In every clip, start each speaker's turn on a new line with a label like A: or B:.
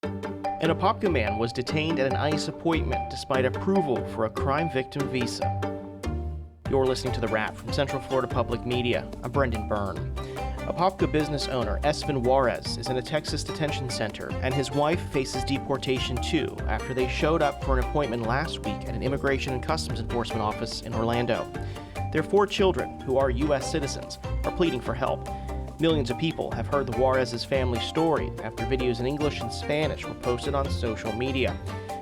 A: An Apopka man was detained at an ICE appointment despite approval for a crime victim visa. You're listening to The Wrap from Central Florida Public Media. I'm Brendan Byrne. Apopka business owner Esvin Juarez is in a Texas detention center, and his wife faces deportation too after they showed up for an appointment last week at an Immigration and Customs Enforcement office in Orlando. Their 4 children, who are U.S. citizens, are pleading for help. Millions of people have heard the Juarez's family story after videos in English and Spanish were posted on social media.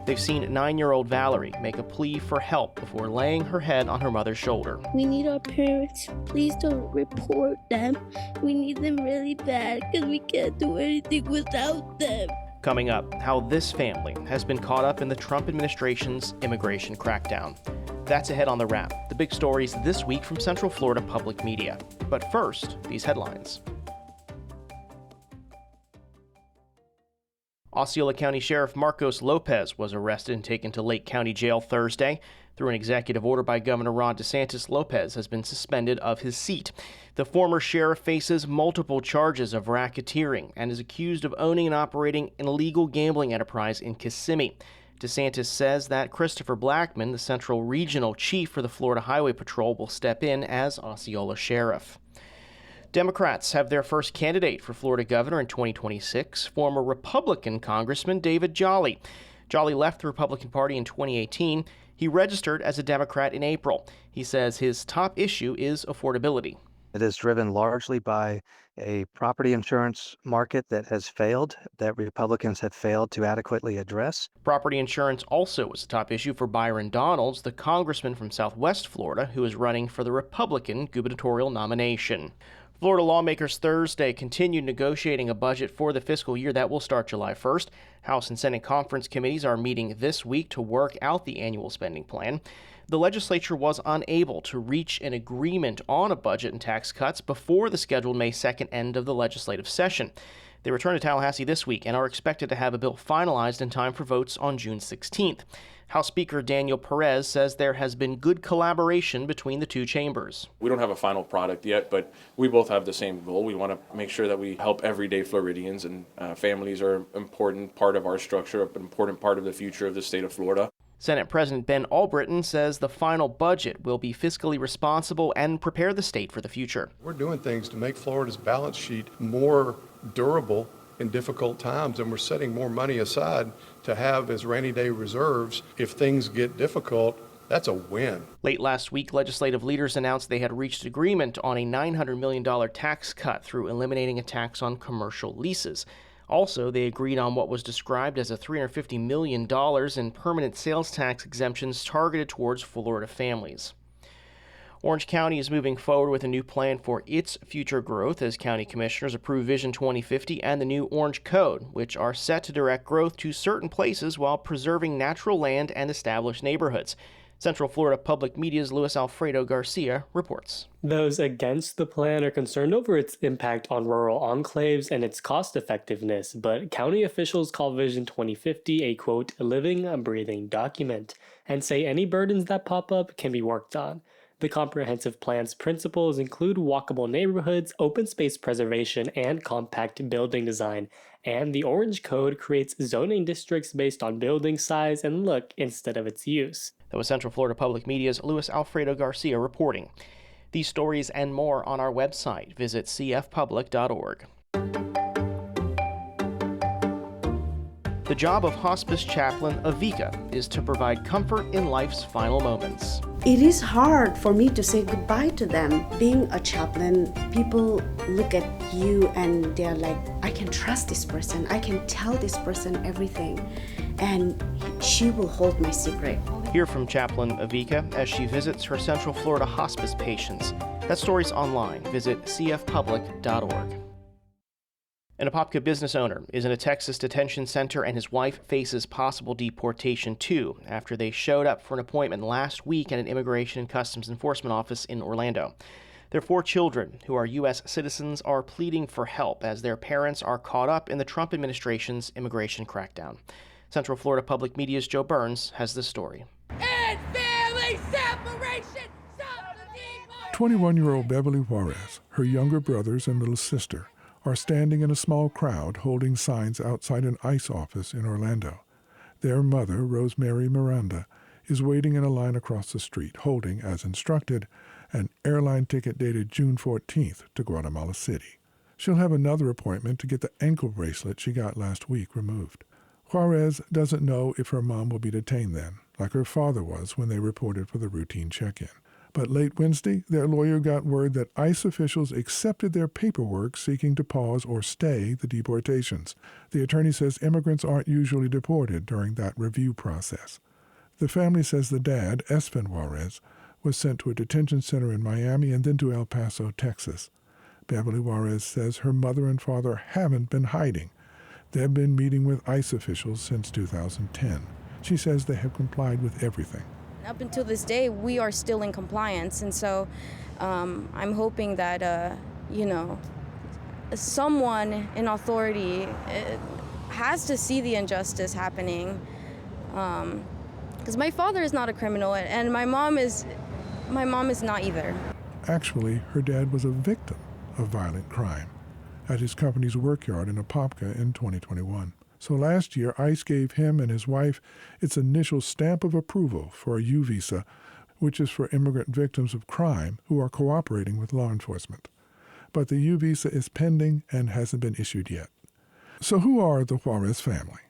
A: They've seen 9-year-old Valerie make a plea for help before laying her head on her mother's shoulder.
B: We need our parents. Please don't report them. We need them really bad because we can't do anything without them.
A: Coming up, how this family has been caught up in the Trump administration's immigration crackdown. That's ahead on The Wrap, the big stories this week from Central Florida Public Media. But first, these headlines. Osceola County Sheriff Marcos Lopez was arrested and taken to Lake County Jail Thursday. Through an executive order by Governor Ron DeSantis, Lopez has been suspended of his seat. The former sheriff faces multiple charges of racketeering and is accused of owning and operating an illegal gambling enterprise in Kissimmee. DeSantis says that Christopher Blackman, the Central Regional Chief for the Florida Highway Patrol, will step in as Osceola Sheriff. Democrats have their first candidate for Florida governor in 2026, former Republican Congressman David Jolly. Jolly left the Republican Party in 2018. He registered as a Democrat in April. He says his top issue is affordability.
C: It is driven largely by a property insurance market that has failed, that Republicans have failed to adequately address.
A: Property insurance also was a top issue for Byron Donalds, the congressman from Southwest Florida who is running for the Republican gubernatorial nomination. Florida lawmakers Thursday continued negotiating a budget for the fiscal year that will start July 1st. House and Senate conference committees are meeting this week to work out the annual spending plan. The legislature was unable to reach an agreement on a budget and tax cuts before the scheduled May 2nd end of the legislative session. They return to Tallahassee this week and are expected to have a bill finalized in time for votes on June 16th. House Speaker Daniel Perez says there has been good collaboration between the two chambers.
D: We don't have a final product yet, but we both have the same goal. We want to make sure that we help everyday Floridians, and families are an important part of our structure, an important part of the future of the state of Florida.
A: Senate President Ben Albritton says the final budget will be fiscally responsible and prepare the state for the future.
E: We're doing things to make Florida's balance sheet more durable in difficult times, and we're setting more money aside to have as rainy day reserves if things get difficult. That's a win.
A: Late last week, legislative leaders announced they had reached agreement on a $900 million tax cut through eliminating a tax on commercial leases. Also, they agreed on what was described as a $350 million in permanent sales tax exemptions targeted towards Florida families. Orange County is moving forward with a new plan for its future growth as county commissioners approve Vision 2050 and the new Orange Code, which are set to direct growth to certain places while preserving natural land and established neighborhoods. Central Florida Public Media's Luis Alfredo Garcia reports.
F: Those against the plan are concerned over its impact on rural enclaves and its cost effectiveness, but county officials call Vision 2050 a, quote, living, breathing document, and say any burdens that pop up can be worked on. The comprehensive plan's principles include walkable neighborhoods, open space preservation, and compact building design. And the Orange Code creates zoning districts based on building size and look instead of its use.
A: That was Central Florida Public Media's Luis Alfredo Garcia reporting. These stories and more on our website. Visit cfpublic.org. The job of hospice chaplain Apopka is to provide comfort in life's final moments.
G: It is hard for me to say goodbye to them. Being a chaplain, people look at you and they're like, I can trust this person. I can tell this person everything. And she will hold my secret.
A: Hear from Chaplain Apopka as she visits her Central Florida hospice patients. That story's online. Visit cfpublic.org. An Apopka business owner is in a Texas detention center, and his wife faces possible deportation too after they showed up for an appointment last week at an Immigration and Customs Enforcement office in Orlando. Their 4 children, who are U.S. citizens, are pleading for help as their parents are caught up in the Trump administration's immigration crackdown. Central Florida Public Media's Joe Burns has this story.
H: And family separation!
I: 21-year-old Beverly Juarez, her younger brothers and little sister are standing in a small crowd holding signs outside an ICE office in Orlando. Their mother, Rosemary Miranda, is waiting in a line across the street, holding, as instructed, an airline ticket dated June 14th to Guatemala City. She'll have another appointment to get the ankle bracelet she got last week removed. Juarez doesn't know if her mom will be detained then, like her father was when they reported for the routine check-in. But late Wednesday, their lawyer got word that ICE officials accepted their paperwork seeking to pause or stay the deportations. The attorney says immigrants aren't usually deported during that review process. The family says the dad, Esvin Juarez, was sent to a detention center in Miami and then to El Paso, Texas. Beverly Juarez says her mother and father haven't been hiding. They've been meeting with ICE officials since 2010. She says they have complied with everything.
J: Up until this day, we are still in compliance, and so I'm hoping that, someone in authority has to see the injustice happening. Because my father is not a criminal, and my mom is not either.
I: Actually, her dad was a victim of violent crime at his company's workyard in Apopka in 2021. So last year, ICE gave him and his wife its initial stamp of approval for a U visa, which is for immigrant victims of crime who are cooperating with law enforcement. But the U visa is pending and hasn't been issued yet. So who are the Juarez family?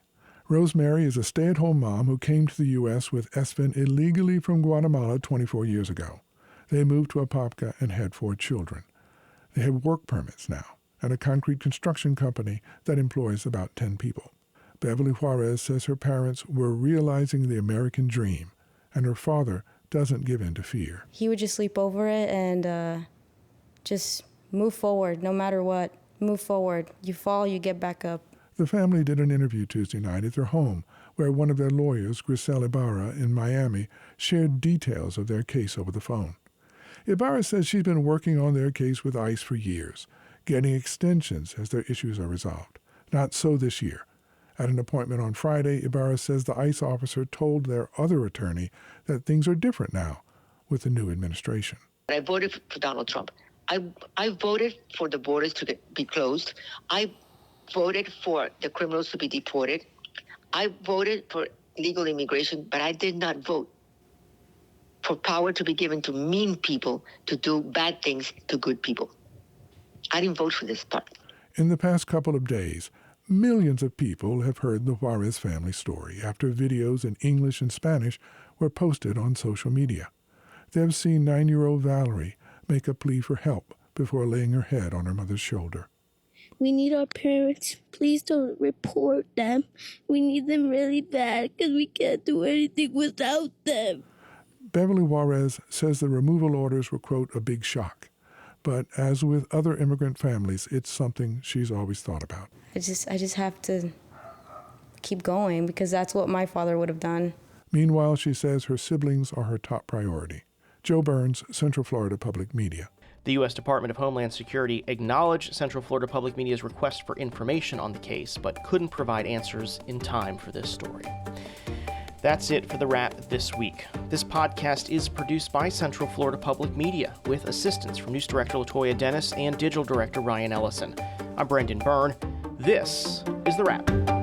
I: Rosemary is a stay-at-home mom who came to the U.S. with Esvin illegally from Guatemala 24 years ago. They moved to Apopka and had 4 children. They have work permits now and a concrete construction company that employs about 10 people. Beverly Juarez says her parents were realizing the American dream, and her father doesn't give in to fear.
J: He would just sleep over it and just move forward, no matter what. Move forward. You fall, you get back up.
I: The family did an interview Tuesday night at their home, where one of their lawyers, Grisel Ibarra, in Miami, shared details of their case over the phone. Ibarra says she's been working on their case with ICE for years, getting extensions as their issues are resolved. Not so this year. At an appointment on Friday, Ibarra says the ICE officer told their other attorney that things are different now with the new administration.
K: I voted for Donald Trump. I voted for the borders to be closed. I voted for the criminals to be deported. I voted for legal immigration, but I did not vote for power to be given to mean people to do bad things to good people. I didn't vote for this part.
I: In the past couple of days, millions of people have heard the Juarez family story after videos in English and Spanish were posted on social media. They've seen 9-year-old Valerie make a plea for help before laying her head on her mother's shoulder.
B: We need our parents. Please don't report them. We need them really bad because we can't do anything without them.
I: Beverly Juarez says the removal orders were, quote, a big shock. But as with other immigrant families, it's something she's always thought about.
J: I just have to keep going because that's what my father would have done.
I: Meanwhile, she says her siblings are her top priority. Joe Burns, Central Florida Public Media.
A: The U.S. Department of Homeland Security acknowledged Central Florida Public Media's request for information on the case, but couldn't provide answers in time for this story. That's it for The Wrap this week. This podcast is produced by Central Florida Public Media with assistance from News Director LaToya Dennis and Digital Director Ryan Ellison. I'm Brendan Byrne. This is The Wrap.